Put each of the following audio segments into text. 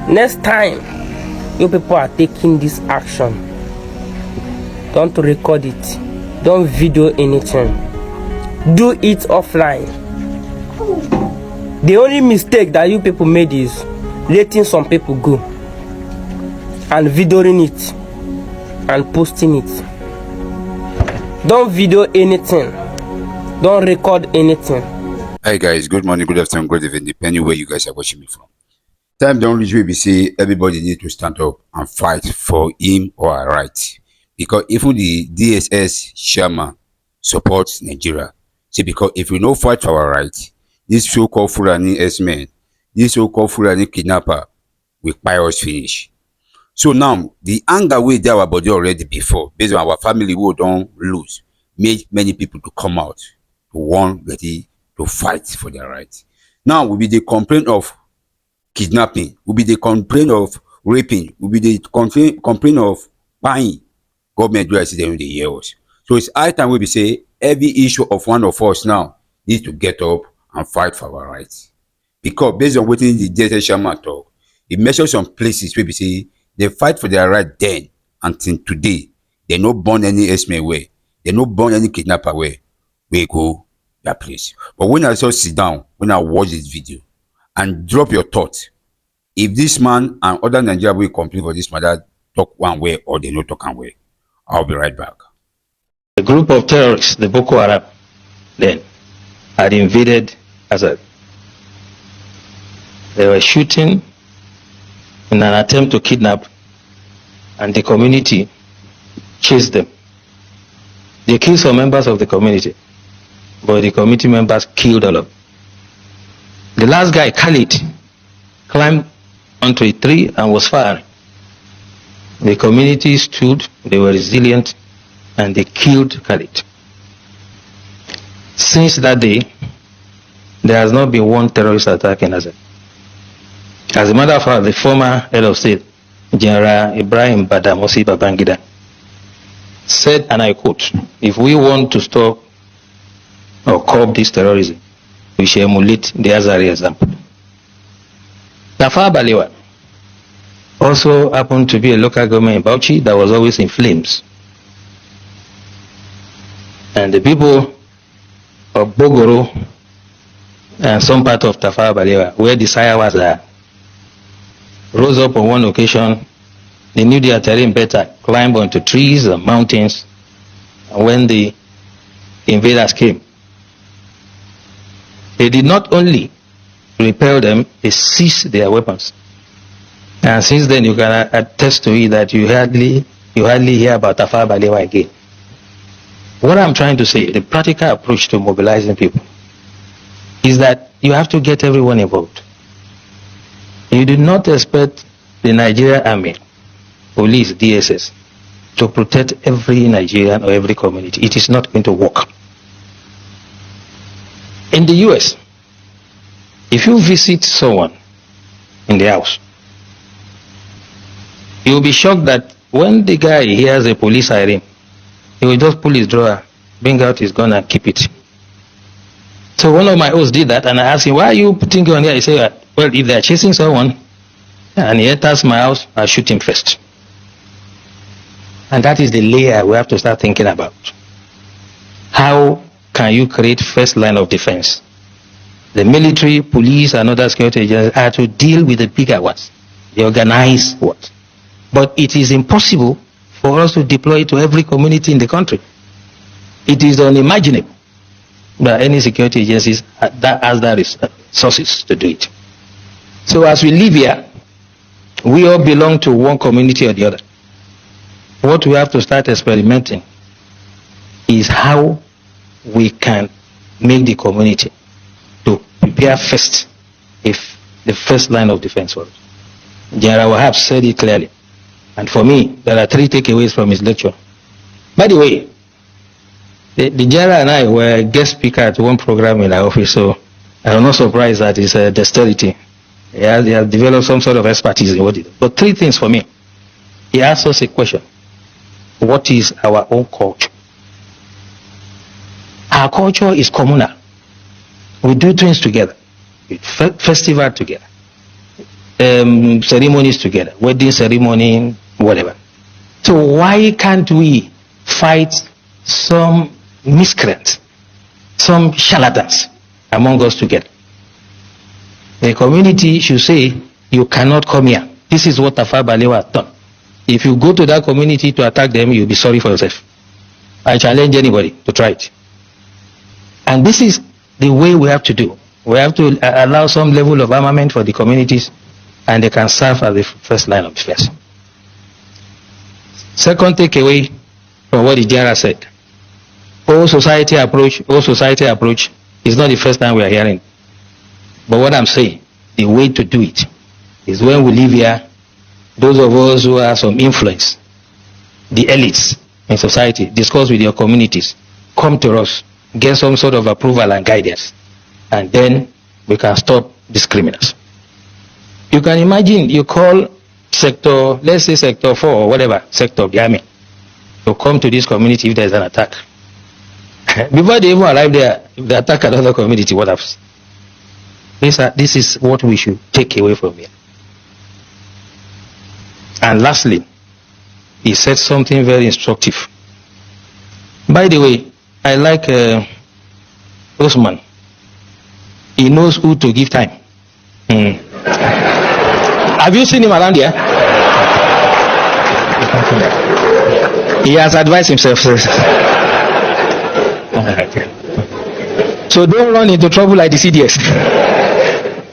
Next time you people are taking this action, don't record it, don't video anything, do it offline. The only mistake that you people made is letting some people go and videoing it and posting it. Don't video anything, don't record anything. Hi guys, good morning, good afternoon, good evening, depending where you guys are watching me from. Time don't reach where we say everybody need to stand up and fight for him or her right. Because even the DSS chairman supports Nigeria. See, because if we no fight for our right, this so-called Fulani S-men, this so-called Fulani kidnapper will buy us finish. So now, the anger we did our body already before, based on our family we don't lose, made many people to come out to want ready to fight for their rights. Now, we be the complaint of kidnapping, will be the complaint of raping, will be the complaint of buying. Government do as them in the years. So it's high time we say every issue of one of us now needs to get up and fight for our rights. Because based on what the DSS chairman talk, it measures some places where we say they fight for their right then until today. They no burn any S-men way, they no burn any kidnapper way. We go that place. But when I just sit down, when I watch this video, and drop your thoughts. If this man and other Nigerians will complain for this matter, talk one way or they no talk one way. I'll be right back. A group of terrorists, the Boko Haram, then had invaded Azad. They were shooting in an attempt to kidnap, and the community chased them. They killed some members of the community, but the community members killed all of them. The last guy, Khalid, climbed onto a tree and was firing. The community stood, they were resilient, and they killed Khalid. Since that day, there has not been one terrorist attack in Azad. As a matter of fact, the former head of state, General Ibrahim Badamasi Babangida, said, and I quote, "If we want to stop or curb this terrorism, we should emulate the Azari example." Tafawa Balewa also happened to be a local government in Bauchi that was always in flames. And the people of Bogoro and some part of Tafawa Balewa, where the Sayawas are, rose up on one occasion. They knew their terrain better, climbed onto trees and mountains, and when the invaders came, they did not only repel them, they seized their weapons. And since then, you can attest to it that you hardly hear about Tafawa Balewa again. What I'm trying to say, the practical approach to mobilizing people is that you have to get everyone involved. You do not expect the Nigerian Army, police, DSS, to protect every Nigerian or every community. It is not going to work. In the US, if you visit someone in the house, you will be shocked that when the guy hears a police siren, he will just pull his drawer, bring out his gun and keep it. So one of my hosts did that, and I asked him, "Why are you putting gun here?" He said, "Well, if they are chasing someone and he enters my house, I'll shoot him first." And that is the layer we have to start thinking about. How can you create first line of defense? The military, police, and other security agencies are to deal with the bigger ones, the organized ones. But it is impossible for us to deploy it to every community in the country. It is unimaginable that any security agencies has the resources to do it. So as we live here, we all belong to one community or the other. What we have to start experimenting is how we can make the community to prepare first, if the first line of defense for us. General Wahab said it clearly. And for me, there are three takeaways from his lecture. By the way, The general and I were guest speaker at one program in our office, so I'm not surprised that it's a dexterity. He has developed some sort of expertise in what he does. But three things for me. He asked us a question. What is our own culture? Our culture is communal. We do things together. Festival together. Ceremonies together. Wedding ceremony, whatever. So why can't we fight some miscreants, some charlatans among us together? The community should say, you cannot come here. This is what Tafawa Balewa has done. If you go to that community to attack them, you'll be sorry for yourself. I challenge anybody to try it. And this is the way we have to do. We have to allow some level of armament for the communities, and they can serve as the first line of defense. Second takeaway from what the Jara said. All society approach is not the first time we are hearing. But what I'm saying, the way to do it is when we live here, those of us who have some influence, the elites in society, discuss with your communities, come to us, get some sort of approval and guidance, and then we can stop these criminals. You can imagine you call sector, let's say sector 4 or whatever, sector of the army, to come to this community if there's an attack. Before they even arrive there, if they attack another community, what happens? This is what we should take away from here. And lastly, he said something very instructive. By the way, I like Osman. He knows who to give time. Have you seen him around here? He has advised himself. So don't run into trouble like the CDS.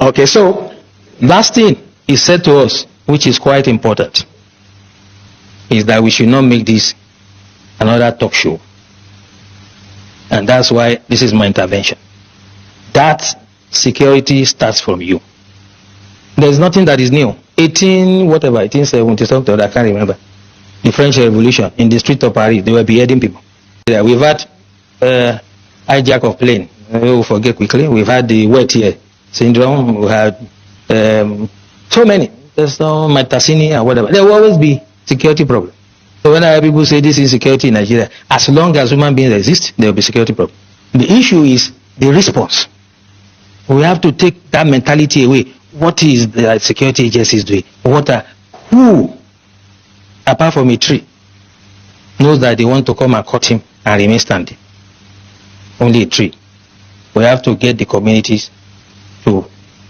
Okay, so last thing he said to us, which is quite important, is that we should not make this another talk show. And that's why this is my intervention. That security starts from you. There's nothing that is new. 1870 something, I can't remember. The French Revolution, in the street of Paris, they were beheading people. We've had hijack of plane. We'll forget quickly. We've had the wet here syndrome. We had so many. There's no Matasini or whatever. There will always be security problem. So when people say this is security in Nigeria, as long as human beings exist, there will be security problem. The issue is the response. We have to take that mentality away. What is the security agencies doing? Who, apart from a tree, knows that they want to come and cut him and remain standing? Only a tree. We have to get the communities to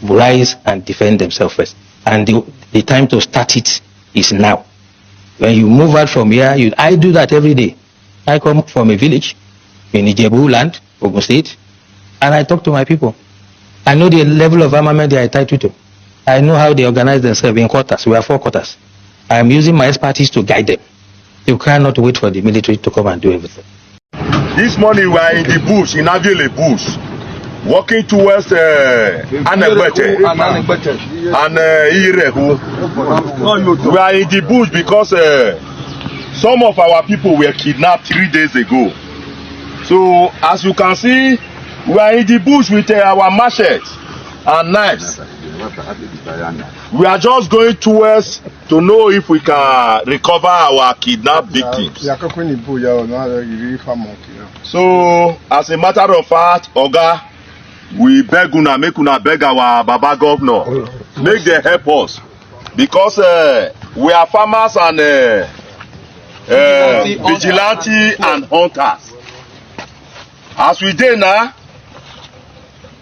rise and defend themselves first. And the time to start it is now. When you move out from here, I do that every day. I come from a village in Ijebu land, Ogun State, and I talk to my people. I know the level of armament they are entitled to. I know how they organize themselves in quarters. We have 4 quarters. I am using my expertise to guide them. You cannot wait for the military to come and do everything. This morning we are in the bush, in Avile bush, walking towards Anegbete and Irehu. We are in the bush because some of our people were kidnapped 3 days ago. So as you can see, we are in the bush with our machetes and knives. We are just going towards to know if we can recover our kidnapped victims. So, as a matter of fact, Oga, we beg una, make una beg our Baba Governor, make them help us. Because we are farmers and vigilante and hunters. As we do now,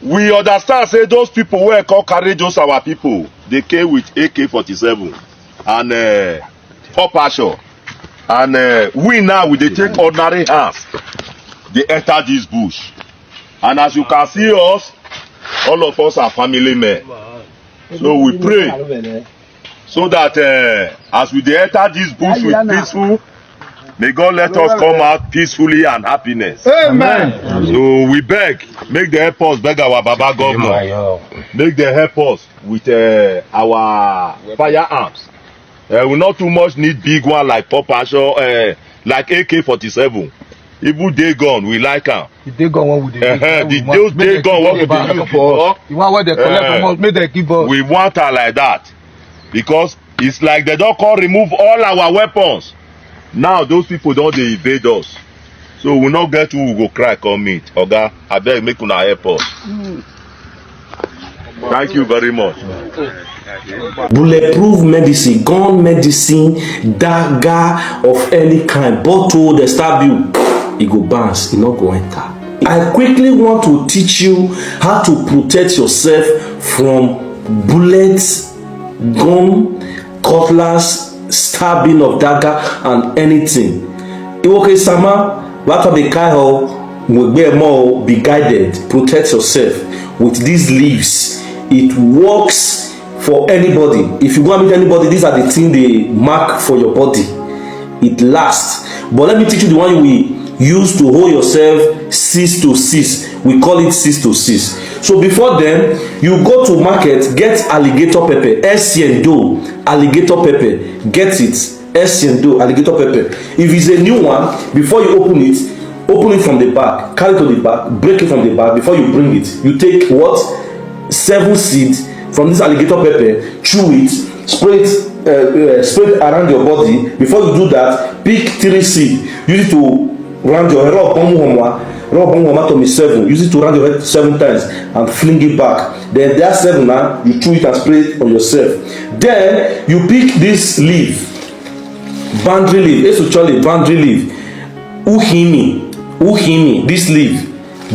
we understand, say those people who call carry those our people, they came with AK-47 and Pop Asher. And we now, they take ordinary hands, they enter this bush. And as you can see us, all of us are family men. So we pray so that as we enter this bush with peaceful, may God let us come out peacefully and happiness. Amen. So we beg, make the help us, beg our Baba Governor, make the help us with our firearms. We not too much need big one like Pop Asher, like AK-47. Even day gone, we like am. The day gone, what would they The those day gone, what we dey use before. You want what they collect from us, make they give us. We want her like that. Because it's like they don't come remove all our weapons. Now those people don't dey invade us. So we not get who we go cry come meet. Oga, abeg make una help us. Thank you very much. Bulletproof medicine, gun medicine, dagger of any kind, bottle, they stab you, e go bounce, e no go enter. I quickly want to teach you how to protect yourself from bullets, gun, cutlass, stabbing of dagger, and anything. Iwoke sama, waka be kai ho, be guided, protect yourself with these leaves. It works for anybody. If you go and meet anybody, these are the things they mark for your body. It lasts. But let me teach you the one we use to hold yourself 6 to 6. We call it 6 to 6. So before then, you go to market, get alligator pepper, Essiendo, alligator pepper, get it, Essiendo, alligator pepper. If it's a new one, before you open it from the back, carry it to the back, break it from the back. Before you bring it, you take what? 7 seeds from this alligator pepper, chew it, spray it around your body. Before you do that, pick 3 seeds. Use it to round your head. To me 7. Use it to round your head 7 times and fling it back. Then that 7 now, you chew it and spray it on yourself. Then you pick this leaf, boundary leaf, especially boundary leaf, uhimi, this leaf,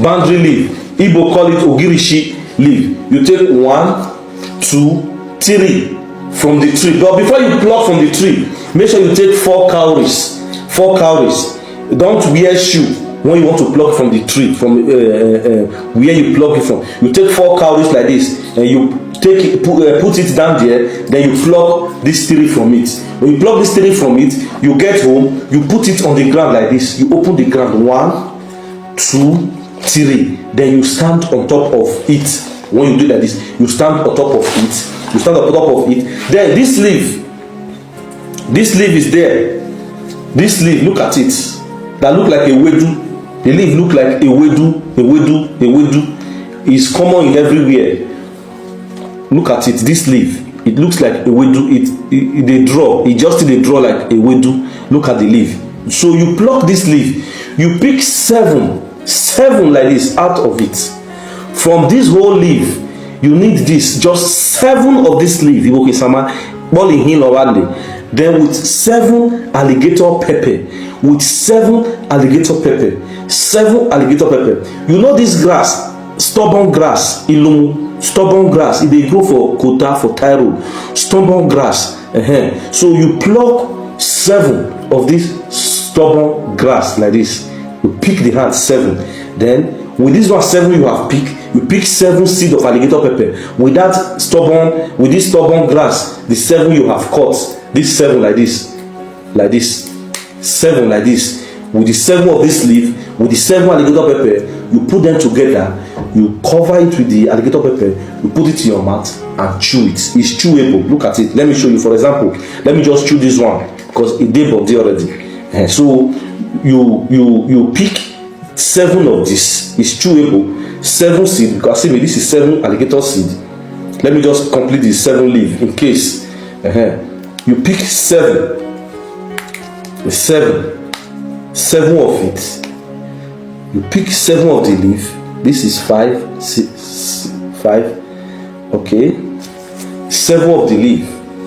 boundary leaf. Igbo call it ogirishi leaf. You take 1, 2, 3 from the tree. But before you pluck from the tree, make sure you take 4 cowries. 4 cowries. Don't wear shoe when you want to pluck from the tree, from where you pluck it from. You take 4 cowries like this, and you take it, put it down there. Then you pluck this 3 from it. When you pluck this 3 from it, you get home. You put it on the ground like this. You open the ground. 1, 2, 3. Then you stand on top of it. When you do like this, you stand on top of it. You stand on top of it. Then this leaf is there. This leaf, look at it. That look like a wedu. The leaf look like a wedu. Is common in everywhere. Look at it. This leaf, it looks like a wedu. It just draw like a wedu. Look at the leaf. So you pluck this leaf. You pick 7 like this out of it. From this whole leaf, you need this, just 7 of this leaf. Then with 7 alligator pepper, 7 alligator pepper. You know this grass, stubborn grass, ilumu, stubborn grass. It dey grow for Kota, for Tyrol, stubborn grass. So you pluck 7 of this stubborn grass like this. You pick the hand 7. Then with this one 7 you have picked, you pick 7 seeds of alligator pepper. With this stubborn grass, the 7 you have cut, this 7 like this, 7 like this. With the 7 of this leaf, with the 7 alligator pepper, you put them together. You cover it with the alligator pepper. You put it in your mouth and chew it. It's chewable. Look at it. Let me show you. For example, let me just chew this one because it dey body already. So you pick 7 of this. It's chewable. 7 seed. You can see me. This is 7 alligator seed. Let me just complete the 7 leaf in case. You pick 7 of it. You pick 7 of the leaf. This is 5, 6, 5. Okay. 7 of the leaf.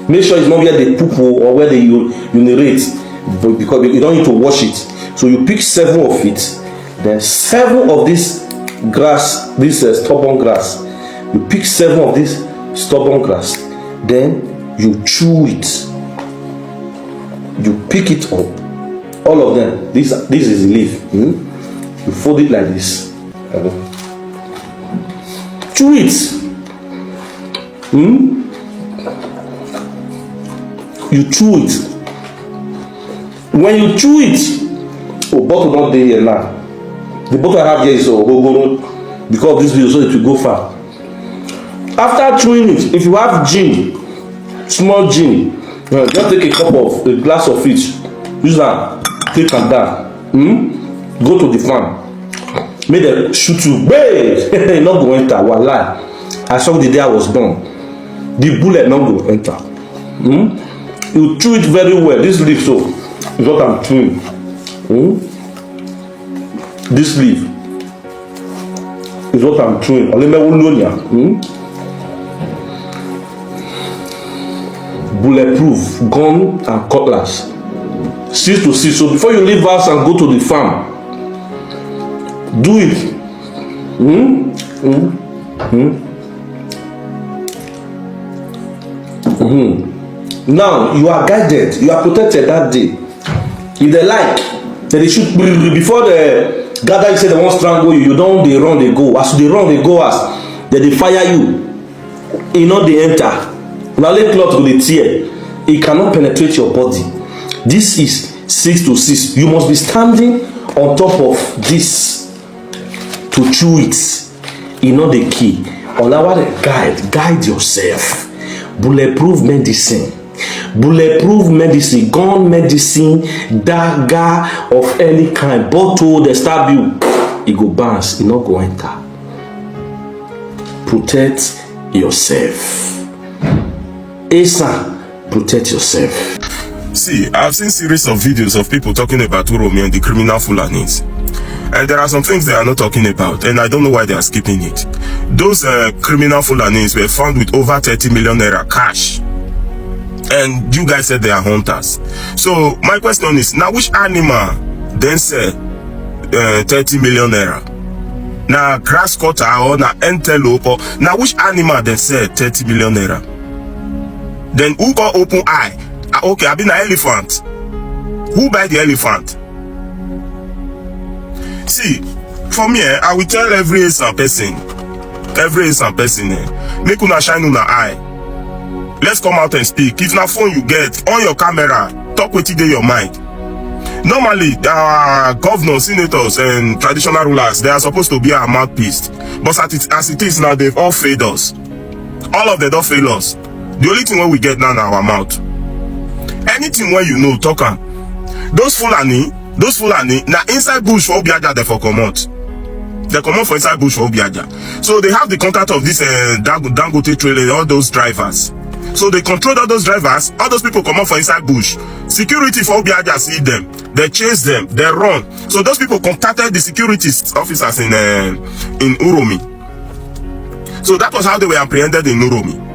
Make sure it's not where they poop or where they urinate, because you don't need to wash it. So you pick 7 of it. Then 7 of this grass, this stubborn grass. You pick 7 of this stubborn grass. Then you chew it. You pick it up. All of them. This is the leaf. You fold it like this. Chew it. You chew it. When you chew it, bottle not there here now. The bottle I have here is because of this video, so it will go far. After chewing it, if you have gin, small gin, just take a glass of it. Use that, take am down. go to the farm, make dem shoot you, gbee, e no go enter, wallahi. I saw the day I was born, the bullet no go enter. You chew it very well. This leaf so is what I'm chewing. This leaf is what I'm chewing. Bulletproof gun and cutlass, 6 to 6. So before you leave house and go to the farm, do it. Now you are guided, you are protected that day. If they like, then they shoot before the gather. You say they won't strangle you, you don't, they run, they go. As they run, they go, as then they fire you. You know they enter. Now let cloth go the tear. It cannot penetrate your body. This is 6 to 6. You must be standing on top of this to chew it. You know the key. On our guide yourself. Bulletproof medicine, gun medicine, dagger of any kind, bottle, they stab you, e go bounce, e no go enter. Protect yourself. Asa, protect yourself. See, I've seen series of videos of people talking about Uromi and the criminal Fulanis. And there are some things they are not talking about, and I don't know why they are skipping it. Those criminal Fulanis were found with over 30 million naira cash. And you guys said they are hunters. So my question is, now which animal then said 30 million naira? Now grass cutter or now antelope, or now which animal then said 30 million naira? Then who got open eye? Okay, I've been an elephant. Who buy the elephant? See, for me, I will tell every innocent person, make una shine una eye. Let's come out and speak. If na phone you get, on your camera, talk with it in your mind. Normally, governors, senators, and traditional rulers, they are supposed to be our mouthpiece. But as it is now, they've all failed us. All of them don't fail us. The only thing we get now in our mouth. Anything where you know, talk on. Those Fulani, now inside bush for Obiaja, they for come out. They come out for inside bush for Obiaja. So they have the contact of this Dangote trailer, all those drivers. So they control all those drivers, all those people come out for inside bush. Security for Obiaja see them. They chase them, they run. So those people contacted the security officers in Uromi. So that was how they were apprehended in Uromi.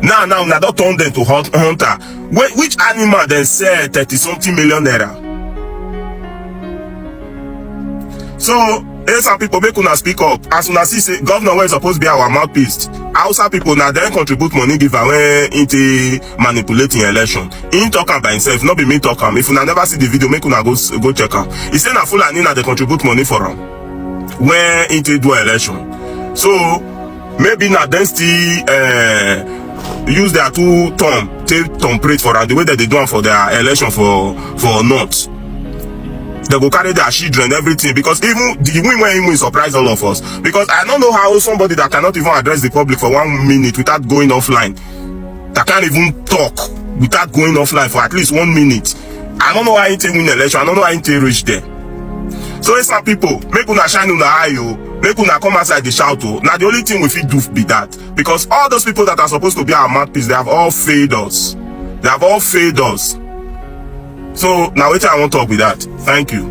Now, don't turn them to hunter. Which animal then sell 30-something million naira? So, some people make una speak up. As una see, say governor where supposed to be our mouthpiece. Hausa people now then contribute money giver when into manipulating election. He talk am by himself, not be me talk am. If una never see the video, make una go check am. He say na Fulani na they contribute money for am when into do election. So maybe na then still use their two thumb, take thumb prate for the way that they do it for their election for North. They go carry their children, everything, because even the win surprise all of us. Because I don't know how somebody that cannot even address the public for 1 minute without going offline, that can't even talk without going offline for at least 1 minute. I don't know how he win election. I don't know how he reach there. So it's some people make una shine una eye, make una come outside the shout. Now the only thing we fit do be that, because all those people that are supposed to be our mouthpiece, they have all failed us. They have all failed us. So now I want to talk with that. Thank you.